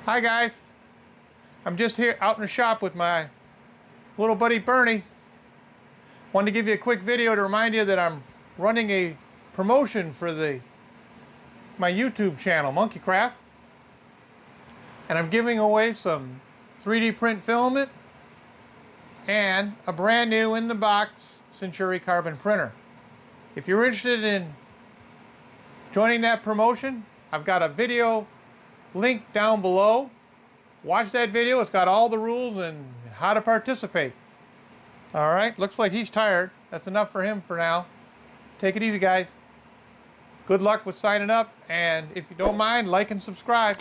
Hi guys, I'm just here out in the shop with my little buddy Bernie. Wanted to give you a quick video to remind you that I'm running a promotion for my YouTube channel, Monkey Craft, and I'm giving away some 3D print filament and a brand new in the box Centauri carbon printer. If you're interested in joining that promotion, I've got a video link down below. Watch that video. It's got all the rules and how to participate. All right, looks like he's tired. That's enough for him for now. Take it easy, guys. Good luck with signing up, and if you don't mind, like and subscribe.